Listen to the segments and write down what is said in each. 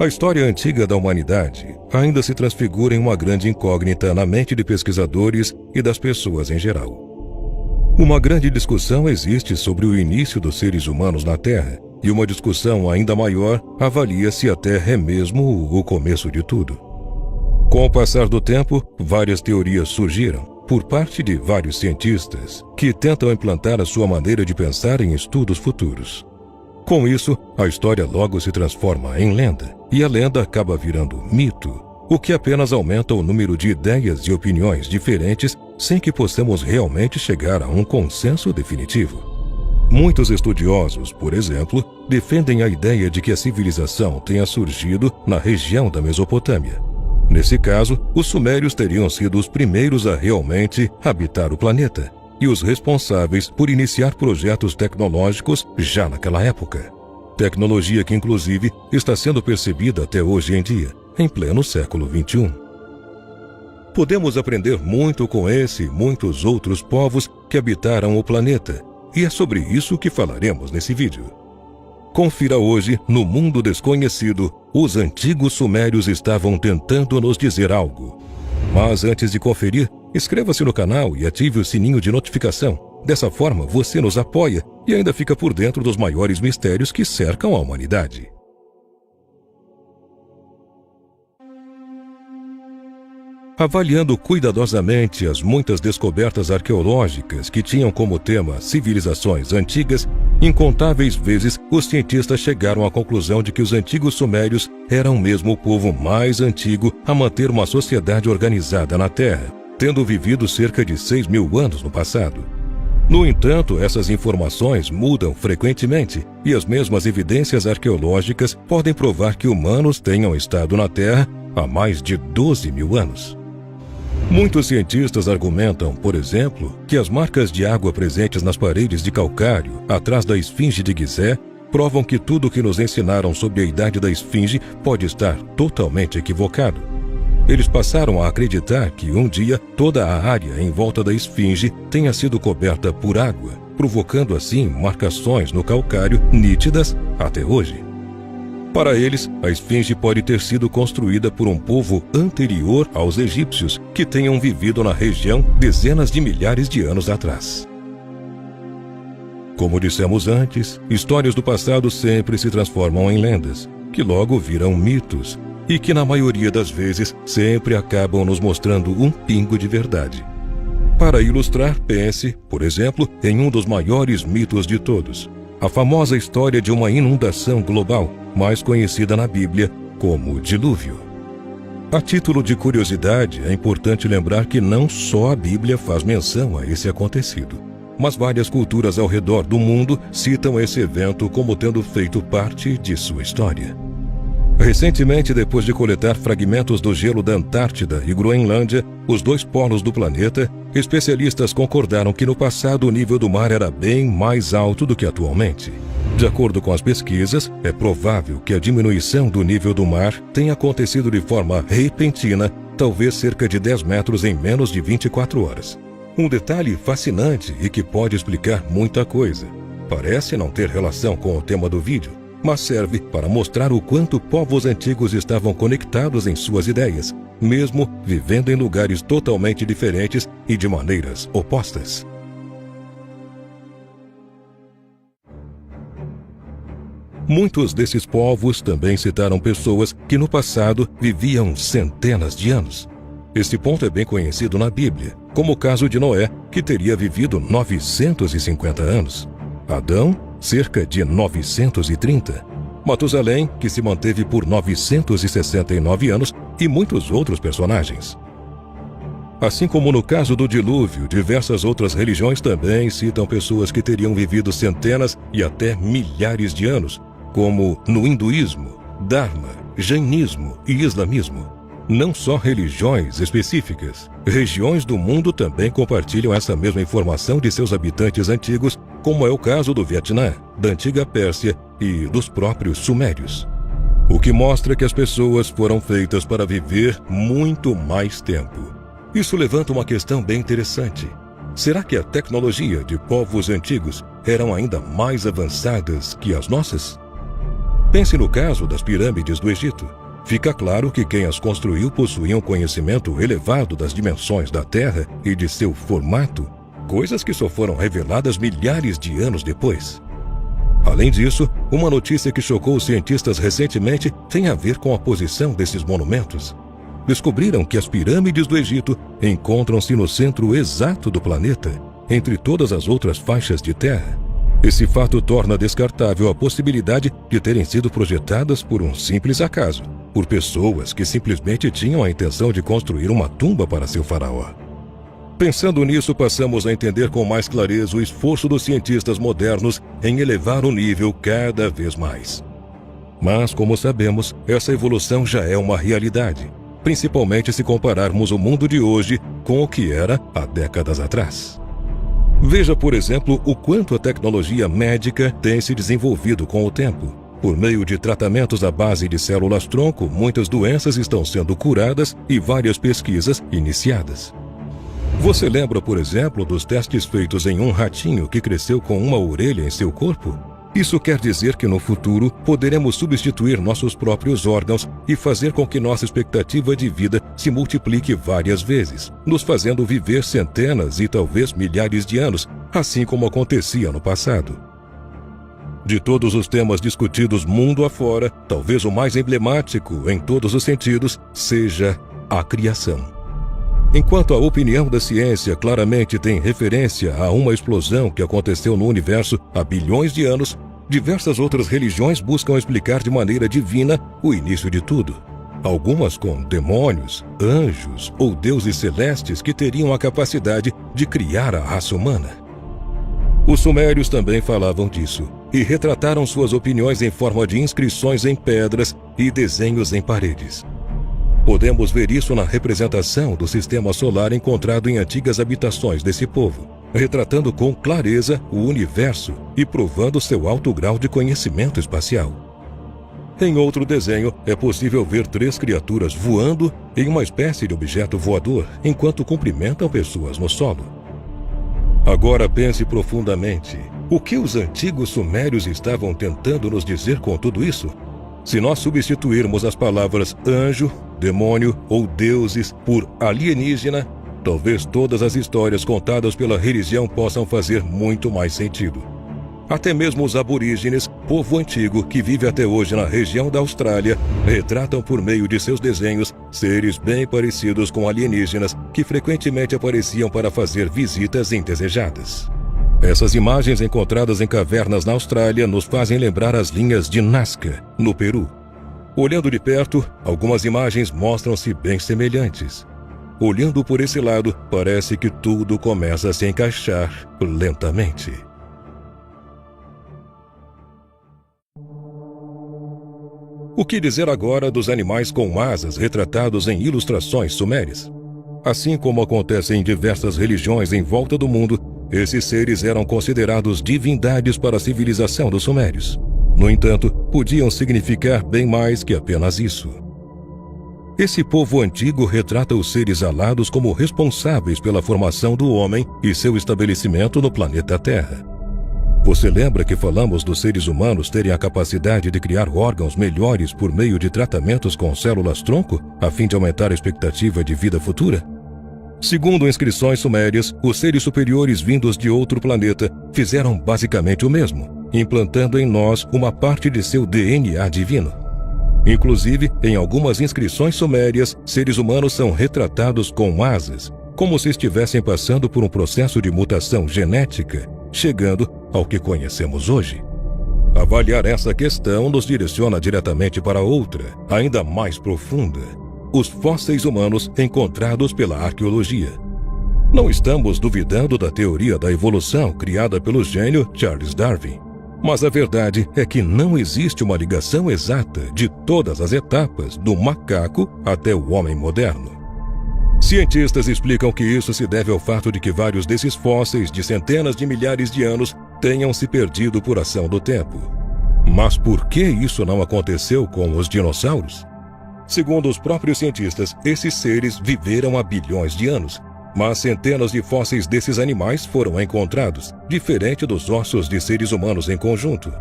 A história antiga da humanidade ainda se transfigura em uma grande incógnita na mente de pesquisadores e das pessoas em geral. Uma grande discussão existe sobre o início dos seres humanos na Terra, e uma discussão ainda maior avalia se a Terra é mesmo o começo de tudo. Com o passar do tempo, várias teorias surgiram, por parte de vários cientistas, que tentam implantar a sua maneira de pensar em estudos futuros. Com isso, a história logo se transforma em lenda, e a lenda acaba virando mito, o que apenas aumenta o número de ideias e opiniões diferentes sem que possamos realmente chegar a um consenso definitivo. Muitos estudiosos, por exemplo, defendem a ideia de que a civilização tenha surgido na região da Mesopotâmia. Nesse caso, os sumérios teriam sido os primeiros a realmente habitar o planeta, e os responsáveis por iniciar projetos tecnológicos já naquela época. Tecnologia que, inclusive, está sendo percebida até hoje em dia, em pleno século XXI. Podemos aprender muito com esse e muitos outros povos que habitaram o planeta, e é sobre isso que falaremos nesse vídeo. Confira hoje, no Mundo Desconhecido, os antigos sumérios estavam tentando nos dizer algo. Mas antes de conferir, inscreva-se no canal e ative o sininho de notificação. Dessa forma, você nos apoia e ainda fica por dentro dos maiores mistérios que cercam a humanidade. Avaliando cuidadosamente as muitas descobertas arqueológicas que tinham como tema civilizações antigas, incontáveis vezes os cientistas chegaram à conclusão de que os antigos sumérios eram mesmo o povo mais antigo a manter uma sociedade organizada na Terra, tendo vivido cerca de 6.000 anos no passado. No entanto, essas informações mudam frequentemente e as mesmas evidências arqueológicas podem provar que humanos tenham estado na Terra há mais de 12.000 anos. Muitos cientistas argumentam, por exemplo, que as marcas de água presentes nas paredes de calcário, atrás da esfinge de Gizé, provam que tudo o que nos ensinaram sobre a idade da esfinge pode estar totalmente equivocado. Eles passaram a acreditar que um dia toda a área em volta da esfinge tenha sido coberta por água, provocando assim marcações no calcário nítidas até hoje. Para eles, a esfinge pode ter sido construída por um povo anterior aos egípcios que tenham vivido na região dezenas de milhares de anos atrás. Como dissemos antes, histórias do passado sempre se transformam em lendas, que logo viram mitos, e que na maioria das vezes sempre acabam nos mostrando um pingo de verdade. Para ilustrar, pense, por exemplo, em um dos maiores mitos de todos, a famosa história de uma inundação global, mais conhecida na Bíblia como o dilúvio. A título de curiosidade, é importante lembrar que não só a Bíblia faz menção a esse acontecido, mas várias culturas ao redor do mundo citam esse evento como tendo feito parte de sua história. Recentemente, depois de coletar fragmentos do gelo da Antártida e Groenlândia, os dois polos do planeta, especialistas concordaram que no passado o nível do mar era bem mais alto do que atualmente. De acordo com as pesquisas, é provável que a diminuição do nível do mar tenha acontecido de forma repentina, talvez cerca de 10 metros em menos de 24 horas. Um detalhe fascinante e que pode explicar muita coisa. Parece não ter relação com o tema do vídeo, mas serve para mostrar o quanto povos antigos estavam conectados em suas ideias, mesmo vivendo em lugares totalmente diferentes e de maneiras opostas. Muitos desses povos também citaram pessoas que no passado viviam centenas de anos. Este ponto é bem conhecido na Bíblia, como o caso de Noé, que teria vivido 950 anos. Adão, cerca de 930. Matusalém, que se manteve por 969 anos, e muitos outros personagens. Assim como no caso do dilúvio, diversas outras religiões também citam pessoas que teriam vivido centenas e até milhares de anos, como no hinduísmo, dharma, jainismo e islamismo. Não só religiões específicas, regiões do mundo também compartilham essa mesma informação de seus habitantes antigos, como é o caso do Vietnã, da antiga Pérsia e dos próprios sumérios. O que mostra que as pessoas foram feitas para viver muito mais tempo. Isso levanta uma questão bem interessante. Será que a tecnologia de povos antigos eram ainda mais avançadas que as nossas? Pense no caso das pirâmides do Egito. Fica claro que quem as construiu possuía um conhecimento elevado das dimensões da Terra e de seu formato, coisas que só foram reveladas milhares de anos depois. Além disso, uma notícia que chocou os cientistas recentemente tem a ver com a posição desses monumentos. Descobriram que as pirâmides do Egito encontram-se no centro exato do planeta, entre todas as outras faixas de terra. Esse fato torna descartável a possibilidade de terem sido projetadas por um simples acaso, por pessoas que simplesmente tinham a intenção de construir uma tumba para seu faraó. Pensando nisso, passamos a entender com mais clareza o esforço dos cientistas modernos em elevar o nível cada vez mais. Mas, como sabemos, essa evolução já é uma realidade, principalmente se compararmos o mundo de hoje com o que era há décadas atrás. Veja, por exemplo, o quanto a tecnologia médica tem se desenvolvido com o tempo. Por meio de tratamentos à base de células-tronco, muitas doenças estão sendo curadas e várias pesquisas iniciadas. Você lembra, por exemplo, dos testes feitos em um ratinho que cresceu com uma orelha em seu corpo? Isso quer dizer que no futuro poderemos substituir nossos próprios órgãos e fazer com que nossa expectativa de vida se multiplique várias vezes, nos fazendo viver centenas e talvez milhares de anos, assim como acontecia no passado. De todos os temas discutidos mundo afora, talvez o mais emblemático em todos os sentidos seja a criação. Enquanto a opinião da ciência claramente tem referência a uma explosão que aconteceu no universo há bilhões de anos, diversas outras religiões buscam explicar de maneira divina o início de tudo. Algumas com demônios, anjos ou deuses celestes que teriam a capacidade de criar a raça humana. Os sumérios também falavam disso e retrataram suas opiniões em forma de inscrições em pedras e desenhos em paredes. Podemos ver isso na representação do sistema solar encontrado em antigas habitações desse povo, retratando com clareza o universo e provando seu alto grau de conhecimento espacial. Em outro desenho, é possível ver 3 criaturas voando em uma espécie de objeto voador, enquanto cumprimentam pessoas no solo. Agora pense profundamente. O que os antigos sumérios estavam tentando nos dizer com tudo isso? Se nós substituirmos as palavras anjo, demônio ou deuses por alienígena, talvez todas as histórias contadas pela religião possam fazer muito mais sentido. Até mesmo os aborígenes, povo antigo que vive até hoje na região da Austrália, retratam por meio de seus desenhos seres bem parecidos com alienígenas que frequentemente apareciam para fazer visitas indesejadas. Essas imagens encontradas em cavernas na Austrália nos fazem lembrar as linhas de Nazca, no Peru. Olhando de perto, algumas imagens mostram-se bem semelhantes. Olhando por esse lado, parece que tudo começa a se encaixar lentamente. O que dizer agora dos animais com asas retratados em ilustrações sumérias? Assim como acontece em diversas religiões em volta do mundo, esses seres eram considerados divindades para a civilização dos sumérios. No entanto, podiam significar bem mais que apenas isso. Esse povo antigo retrata os seres alados como responsáveis pela formação do homem e seu estabelecimento no planeta Terra. Você lembra que falamos dos seres humanos terem a capacidade de criar órgãos melhores por meio de tratamentos com células-tronco, a fim de aumentar a expectativa de vida futura? Segundo inscrições sumérias, os seres superiores vindos de outro planeta fizeram basicamente o mesmo, implantando em nós uma parte de seu DNA divino. Inclusive, em algumas inscrições sumérias, seres humanos são retratados com asas, como se estivessem passando por um processo de mutação genética, chegando ao que conhecemos hoje. Avaliar essa questão nos direciona diretamente para outra, ainda mais profunda: os fósseis humanos encontrados pela arqueologia. Não estamos duvidando da teoria da evolução criada pelo gênio Charles Darwin, mas a verdade é que não existe uma ligação exata de todas as etapas do macaco até o homem moderno. Cientistas explicam que isso se deve ao fato de que vários desses fósseis de centenas de milhares de anos tenham se perdido por ação do tempo. Mas por que isso não aconteceu com os dinossauros? Segundo os próprios cientistas, esses seres viveram há bilhões de anos, mas centenas de fósseis desses animais foram encontrados, diferente dos ossos de seres humanos em conjunto.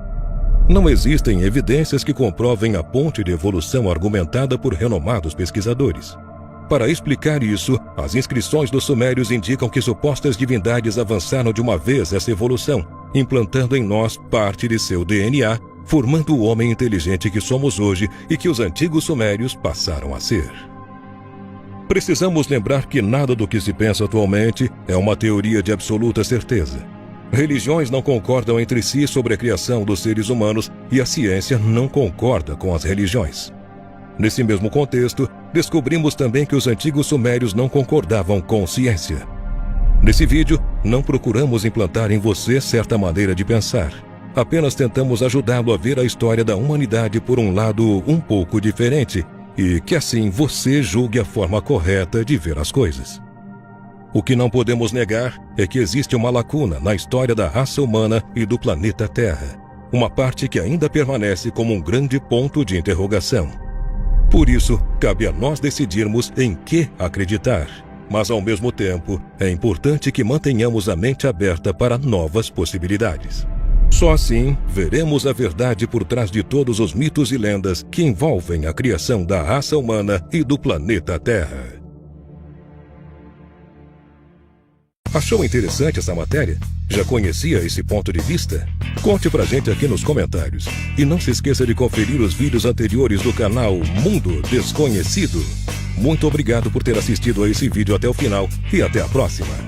Não existem evidências que comprovem a ponte de evolução argumentada por renomados pesquisadores. Para explicar isso, as inscrições dos sumérios indicam que supostas divindades avançaram de uma vez essa evolução, implantando em nós parte de seu DNA, formando o homem inteligente que somos hoje e que os antigos sumérios passaram a ser. Precisamos lembrar que nada do que se pensa atualmente é uma teoria de absoluta certeza. Religiões não concordam entre si sobre a criação dos seres humanos e a ciência não concorda com as religiões. Nesse mesmo contexto, descobrimos também que os antigos sumérios não concordavam com ciência. Nesse vídeo, não procuramos implantar em você certa maneira de pensar. Apenas tentamos ajudá-lo a ver a história da humanidade por um lado um pouco diferente e que assim você julgue a forma correta de ver as coisas. O que não podemos negar é que existe uma lacuna na história da raça humana e do planeta Terra, uma parte que ainda permanece como um grande ponto de interrogação. Por isso, cabe a nós decidirmos em que acreditar, mas ao mesmo tempo é importante que mantenhamos a mente aberta para novas possibilidades. Só assim veremos a verdade por trás de todos os mitos e lendas que envolvem a criação da raça humana e do planeta Terra. Achou interessante essa matéria? Já conhecia esse ponto de vista? Conte pra gente aqui nos comentários. E não se esqueça de conferir os vídeos anteriores do canal Mundo Desconhecido. Muito obrigado por ter assistido a esse vídeo até o final e até a próxima.